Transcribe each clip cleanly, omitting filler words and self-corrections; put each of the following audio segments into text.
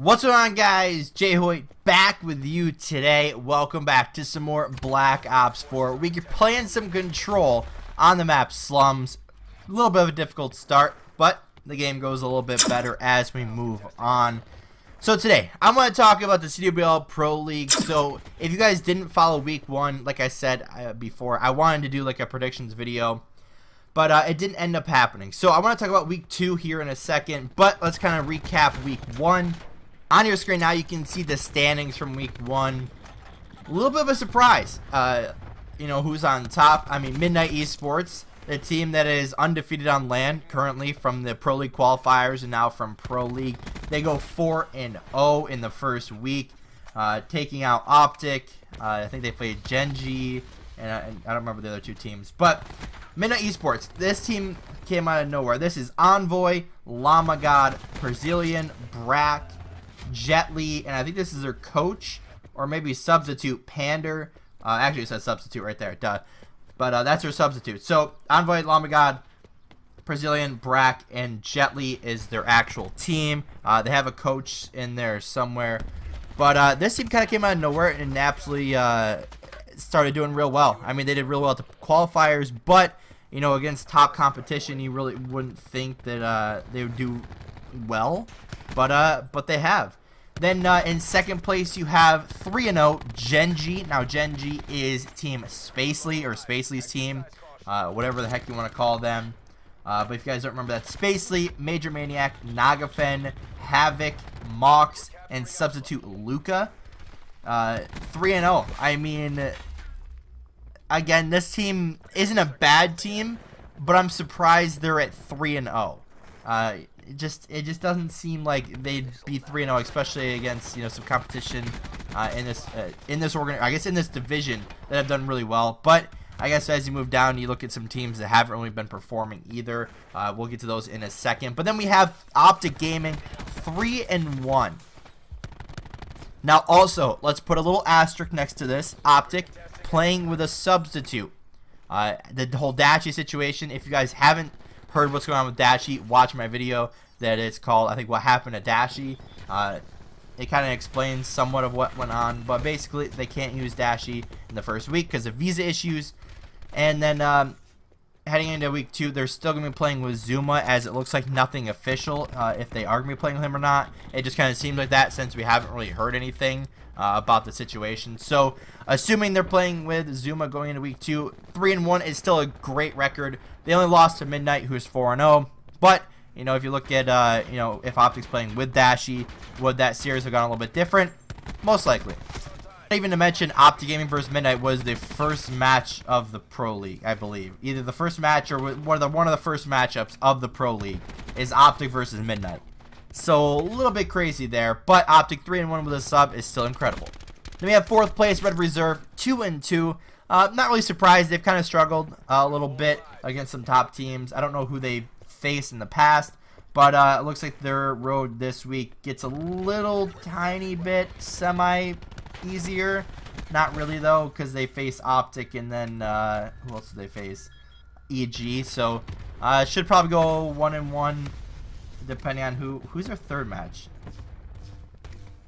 What's going on, guys? JHoyt back with you today. Welcome back to some more Black Ops 4. We're playing some Control on the map Slums. A little bit of a difficult start, but the game goes a little bit better as we move on. So today, I'm going to talk about the CWL Pro League. So if you guys didn't follow week 1, like I said before, I wanted to do like a predictions video, but it didn't end up happening. So I want to talk about week 2 here in a second, but let's kind of recap week 1. On your screen now, you can see the standings from week 1. A little bit of a surprise. You know who's on top? I mean, Midnight Esports, the team that is undefeated on LAN currently from the Pro League qualifiers and now from Pro League. They go 4-0 in the first week, taking out Optic. I think they played Genji, and I don't remember the other two teams. But Midnight Esports, this team came out of nowhere. This is Envoy, Llama God, Brazilian, Brack, Jetly, and I think this is their coach, or maybe substitute, Pander. Actually, it says substitute right there, duh. But that's their substitute. So, Envoy, Llama God, Brazilian, Brack, and Jetly is their actual team. They have a coach in there somewhere. But this team kind of came out of nowhere and absolutely started doing real well. I mean, they did real well at the qualifiers, but, you know, against top competition, you really wouldn't think that they would do well. But they have. Then in second place you have 3-0 Genji. Now Genji is Team Spacely, or Spacely's team, whatever the heck you want to call them. But if you guys don't remember, that's Spacely, Major Maniac, Nagafen, Havoc, Mox, and substitute Luca. 3-0. I mean, again, this team isn't a bad team, but I'm surprised they're at 3-0. It just doesn't seem like they'd be 3-0, especially against, you know, some competition in this division that have done really well. But I guess as you move down, you look at some teams that haven't really been performing either. We'll get to those in a second. But then we have Optic Gaming, 3-1. Now also, let's put a little asterisk next to this. Optic playing with a substitute. The whole Dashi situation, if you guys haven't heard what's going on with Dashi, watch my video that is called, I think, What Happened to Dashi. It kind of explains somewhat of what went on, but basically they can't use Dashi in the first week because of visa issues. And then heading into week 2, they're still going to be playing with Zuma, as it looks like nothing official if they are going to be playing with him or not. It just kind of seems like that since we haven't really heard anything about the situation. So assuming they're playing with Zuma going into week 2, 3-1 is still a great record. They only lost to Midnight, who's 4-0. But, you know, if you look at, you know, if Optic's playing with Dashi, would that series have gone a little bit different? Most likely. Not even to mention, Optic Gaming versus Midnight was the first match of the Pro League, I believe. Either the first match or one of the first matchups of the Pro League is Optic versus Midnight. So, a little bit crazy there, but Optic 3-1 with a sub is still incredible. Then we have 4th place, Red Reserve, 2-2. Not really surprised. They've kind of struggled a little bit against some top teams. I don't know who they faced in the past, but it looks like their road this week gets a little tiny bit semi-easier. Not really, though, because they face Optic, and then who else do they face? EG. So should probably go 1-1, depending on who's their third match.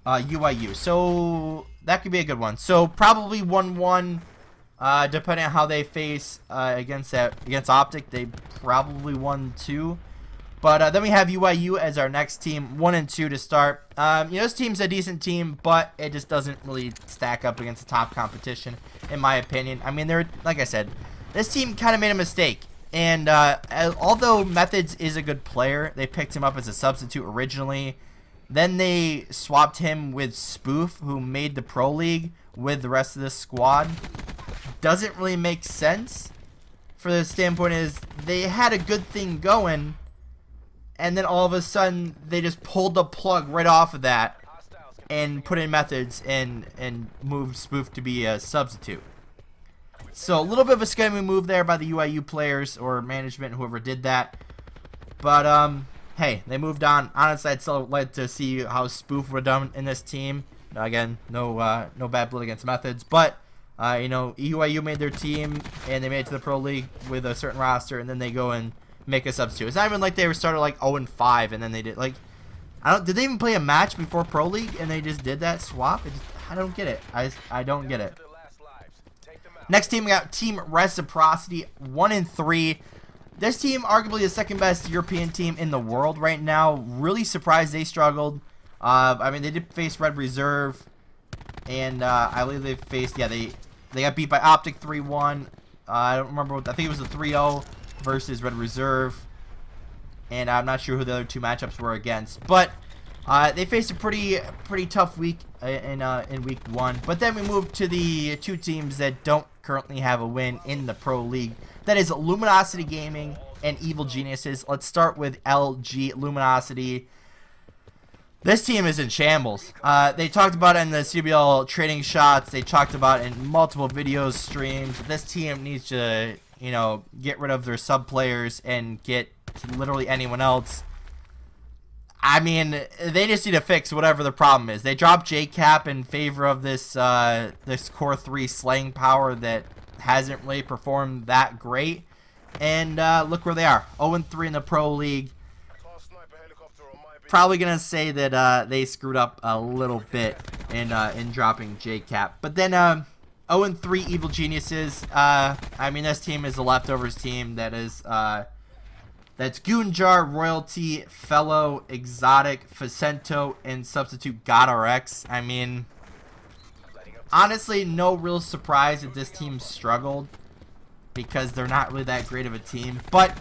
UIU. So that could be a good one. So probably 1-1. Depending on how they face against Optic, they probably won 2. But then we have UIU as our next team, 1-2 to start. You know, this team's a decent team, but it just doesn't really stack up against the top competition, in my opinion. I mean, like I said, this team kind of made a mistake. And although Methods is a good player, they picked him up as a substitute originally. Then they swapped him with Spoof, who made the Pro League with the rest of this squad. Doesn't really make sense. For the standpoint is, they had a good thing going, and then all of a sudden they just pulled the plug right off of that and put in Methods and moved Spoof to be a substitute. So a little bit of a scummy move there by the UIU players or management, whoever did that. But hey, they moved on. Honestly, I'd still like to see how Spoof were done in this team. Again, no bad blood against Methods, but you know, UIU made their team and they made it to the Pro League with a certain roster, and then they go and make a substitute. It's not even like they were started like 0-5 and then they did, like, Did they even play a match before Pro League and they just did that swap? I don't get it. I don't get it. Next team, we got Team Reciprocity, 1-3. This team, arguably the second best European team in the world right now. Really surprised they struggled. I mean, they did face Red Reserve, and I believe they faced, yeah, they got beat by Optic 3-1. I don't remember what, I think it was a 3-0 versus Red Reserve, and I'm not sure who the other two matchups were against, but they faced a pretty tough week in week 1. But then we moved to the two teams that don't currently have a win in the Pro League. That is Luminosity Gaming and Evil Geniuses. Let's start with LG Luminosity. This team is in shambles. They talked about it in the CWL Trading Shots. They talked about it in multiple videos, streams. This team needs to, you know, get rid of their sub players and get literally anyone else. I mean, they just need to fix whatever the problem is. They dropped JCap in favor of this this Core 3 slaying power that hasn't really performed that great. And look where they are, 0-3 in the Pro League. Probably gonna say that they screwed up a little bit in dropping JCap. But then 0-3 Evil Geniuses. I mean, this team is a leftovers team that is that's Goonjar, Royalty, Fellow, Exotic, Facento, and Substitute GodRx. I mean, honestly, no real surprise that this team struggled because they're not really that great of a team. But,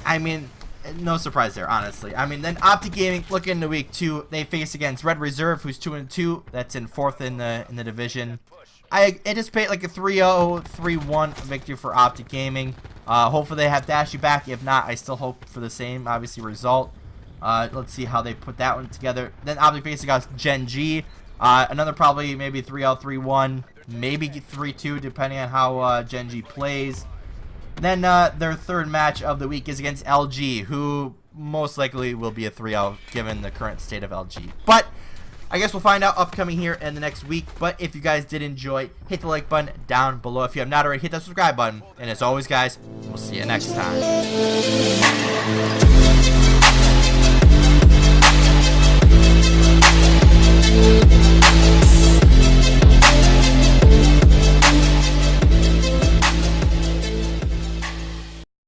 I mean, no surprise there, honestly. I mean, then Optic Gaming, look into week 2. They face against Red Reserve, who's 2-2. That's in 4th in the division. I anticipate like a 3-0, 3-1 victory for Optic Gaming. Hopefully they have Dashy back. If not, I still hope for the same, obviously, result. Let's see how they put that one together. Then Optic facing against Gen G. Another probably maybe 3-0, 3-1, maybe 3-2, depending on how Gen G plays. Then their third match of the week is against LG, who most likely will be a 3-0 given the current state of LG. But I guess we'll find out upcoming here in the next week. But if you guys did enjoy, hit the like button down below. If you have not already, hit that subscribe button. And as always, guys, we'll see you next time.